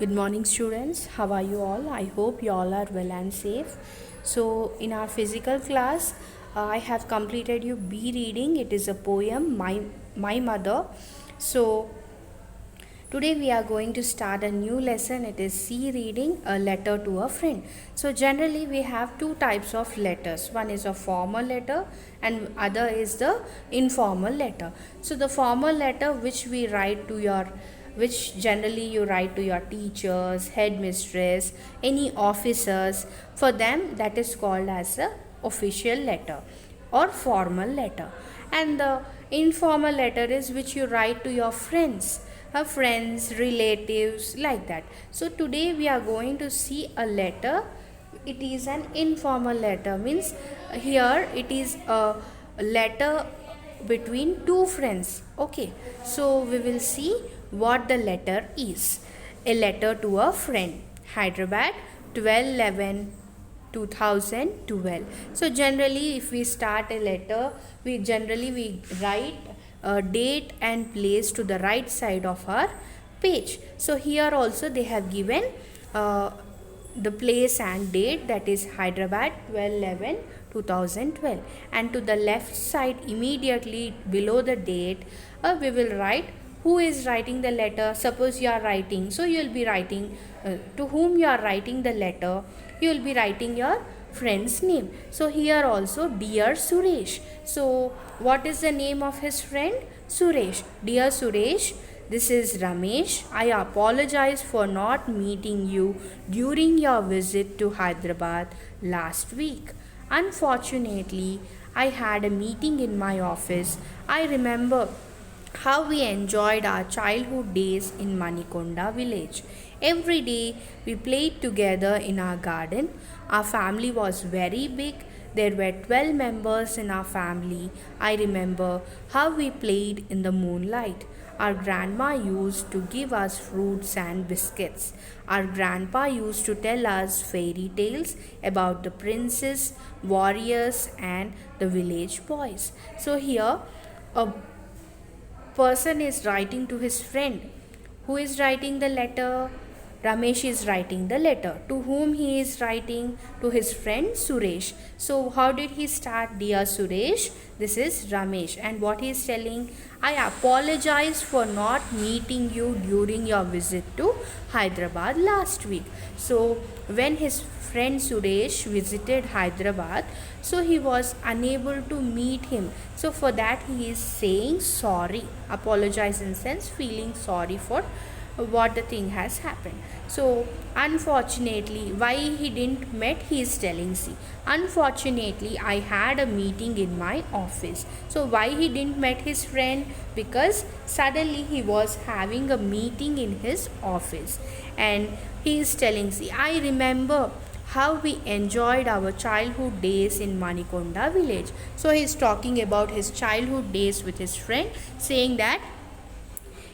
Good morning, students. How are you all? I hope you all are well and safe. So, in our physical class, I have completed you B reading. It is a poem, My Mother. So, today we are going to start a new lesson. It is C reading, a letter to a friend. So, generally we have two types of letters. One is a formal letter and other is the informal letter. So, the formal letter which generally you write to your teachers, headmistress, any officers. For them, that is called as a official letter or formal letter. And the informal letter is which you write to your friends, relatives, like that. So today we are going to see a letter. It is an informal letter, means here it is a letter between two friends. Okay, so we will see what the letter is. A letter to a friend, Hyderabad, 12/11/2012. So generally if we start a letter, we write a date and place to the right side of our page. So here also they have given the place and date, that is Hyderabad, 12/11/2012, and to the left side immediately below the date we will write who is writing the letter. Suppose you are writing, so you will be writing to whom you are writing the letter, you will be writing your friend's name. So here also, dear Suresh. So what is the name of his friend? Suresh. Dear Suresh, this is Ramesh. I apologize for not meeting you during your visit to Hyderabad last week. Unfortunately, I had a meeting in my office. I remember how we enjoyed our childhood days in Manikonda village. Every day we played together in our garden. Our family was very big. There were 12 members in our family. I remember how we played in the moonlight. Our grandma used to give us fruits and biscuits. Our grandpa used to tell us fairy tales about the princes, warriors, and the village boys. So here, a person is writing to his friend. Who is writing the letter? Ramesh is writing the letter. To whom he is writing? To his friend Suresh. So how did he start? Dear Suresh, this is Ramesh, and what he is telling, I apologize for not meeting you during your visit to Hyderabad last week. So when his friend Suresh visited Hyderabad, so he was unable to meet him. So for that he is saying sorry. Apologize in sense feeling sorry for what the thing has happened. So unfortunately, why he didn't met, he is telling, see, unfortunately I had a meeting in my office. So why he didn't met his friend? Because suddenly he was having a meeting in his office, and he is telling, see, I remember how we enjoyed our childhood days in Manikonda village. So he is talking about his childhood days with his friend, saying that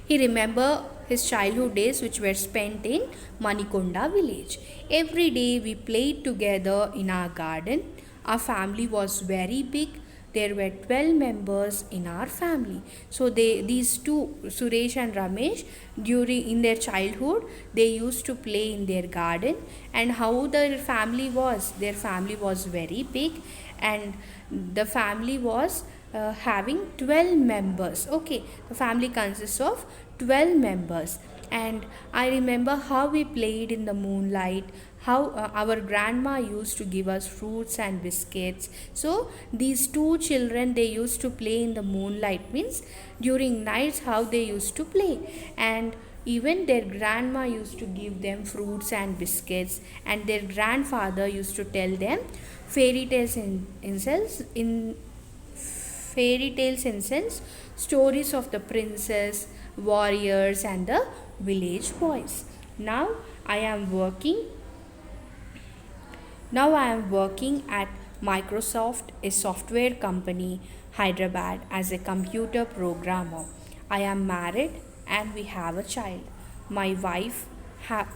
he remember his childhood days which were spent in Manikonda village. Every day we played together in our garden. Our family was very big. There were 12 members in our family. So these two, Suresh and Ramesh, during in their childhood, they used to play in their garden. And how their family was? Their family was very big, and the family was having 12 members. Okay, the family consists of 12 members. And I remember how we played in the moonlight, how our grandma used to give us fruits and biscuits. So these two children, they used to play in the moonlight, means during nights how they used to play. And even their grandma used to give them fruits and biscuits, and their grandfather used to tell them fairy tales in fairy tales in sense stories of the princess, warriors, and the village boys. Now I am working at Microsoft, a software company, Hyderabad, as a computer programmer. I am married and we have a child. My wife ha-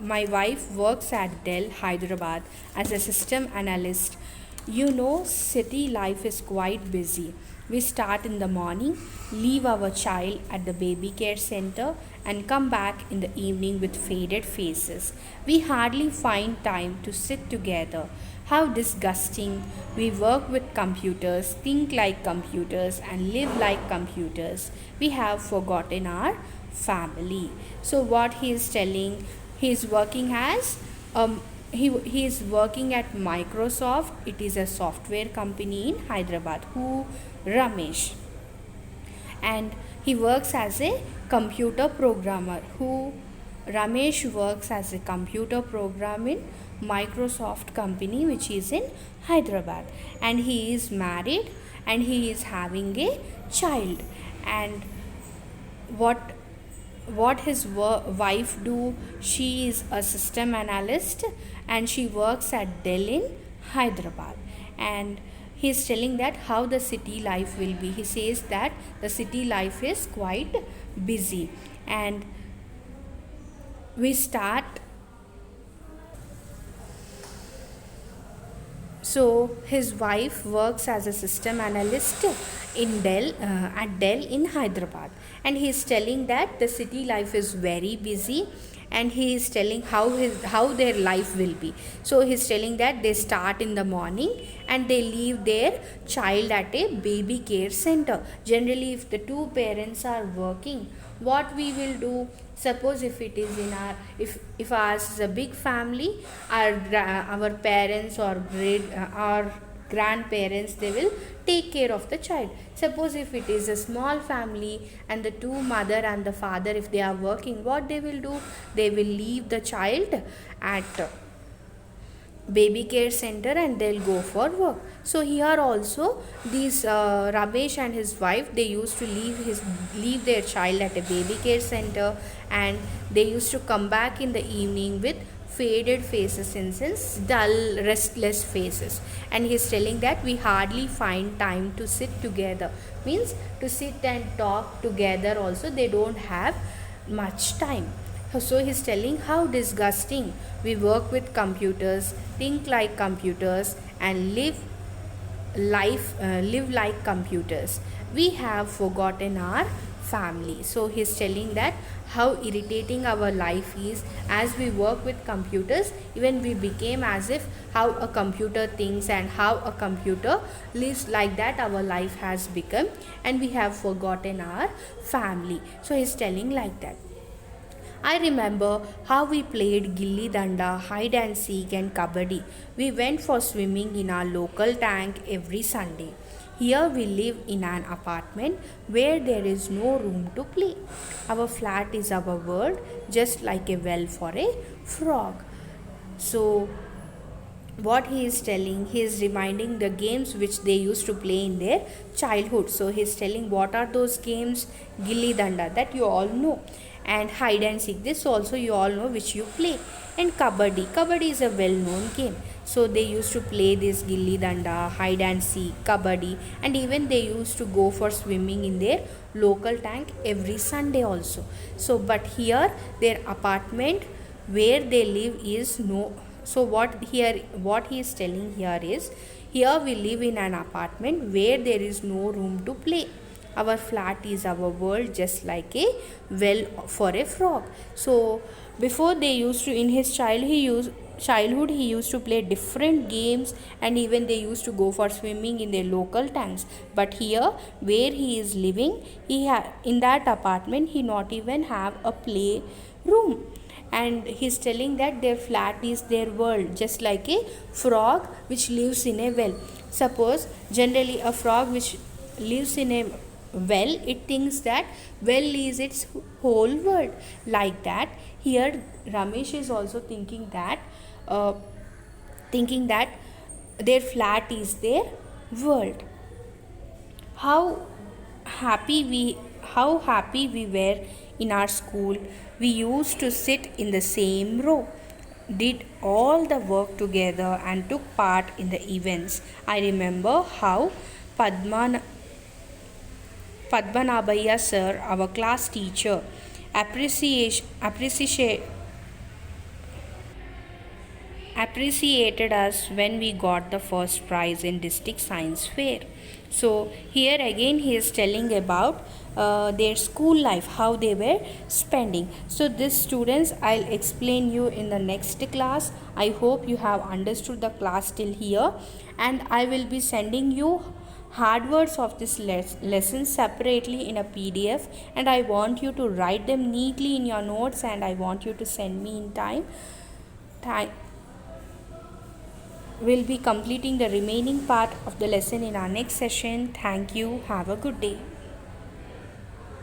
my wife works at Dell Hyderabad as a system analyst. You know, city life is quite busy. We start in the morning, leave our child at the baby care center, and come back in the evening with faded faces. We hardly find time to sit together. How disgusting! We work with computers, think like computers, and live like computers. We have forgotten our family. So, what he is telling, he is working as he is working at Microsoft. It is a software company in Hyderabad. Who? Ramesh. And he works as a computer programmer. Who? Ramesh works as a computer programmer in Microsoft company which is in Hyderabad, and he is married and he is having a child. And what his wife do, she is a system analyst and she works at Dell in Hyderabad. And he is telling that how the city life will be. He says that the city life is quite busy. And we start. So his wife works as a system analyst in Dell at Dell in Hyderabad, and he is telling that the city life is very busy, and he is telling how their life will be. So he is telling that they start in the morning and they leave their child at a baby care center. Generally, if the two parents are working, what we will do, suppose if it is in our, if ours is a big family, our parents or our grandparents, they will take care of the child. Suppose if it is a small family and the two mother and the father, if they are working, what they will do, they will leave the child at baby care center and they'll go for work. So here also these Ramesh and his wife, they used to leave their child at a baby care center, and they used to come back in the evening with faded faces, in sense dull restless faces. And he's telling that we hardly find time to sit together, means to sit and talk together also they don't have much time. So he's telling how disgusting. We work with computers, think like computers, and live like computers. We have forgotten our family. So he's telling that how irritating our life is. As we work with computers, even we became as if how a computer thinks and how a computer lives, like that our life has become, and we have forgotten our family. So he's telling like that. I remember how we played gilli danda, hide and seek, and kabaddi. We went for swimming in our local tank every Sunday. Here we live in an apartment where there is no room to play. Our flat is our world, just like a well for a frog. So what he is telling, he is reminding the games which they used to play in their childhood. So he is telling what are those games. Gilli danda, that you all know, and hide and seek, this also you all know, which you play. And kabaddi is a well known game. So they used to play this gilli danda, hide and seek, kabaddi, and even they used to go for swimming in their local tank every Sunday also. So but here their apartment where they live is no. So what he is telling here is, here we live in an apartment where there is no room to play. Our flat is our world, just like a well for a frog. So before they used to, in his childhood he used to play different games, and even they used to go for swimming in their local tanks. But here where he is living, in that apartment he not even have a play room. And he's telling that their flat is their world, just like a frog which lives in a well. Suppose generally a frog which lives in a well, it thinks that well is its whole world. Like that here Ramesh is also thinking that their flat is their world. how how happy we were in our school. We used to sit in the same row, did all the work together, and took part in the events. I remember how Padmanabhaya sir, our class teacher, appreciated us when we got the first prize in district science fair. So here again he is telling about their school life, how they were spending. So this students, I'll explain you in the next class. I hope you have understood the class till here, and I will be sending you hard words of this lesson separately in a PDF, and I want you to write them neatly in your notes, and I want you to send me in time. We'll be completing the remaining part of the lesson in our next session. Thank you. Have a good day.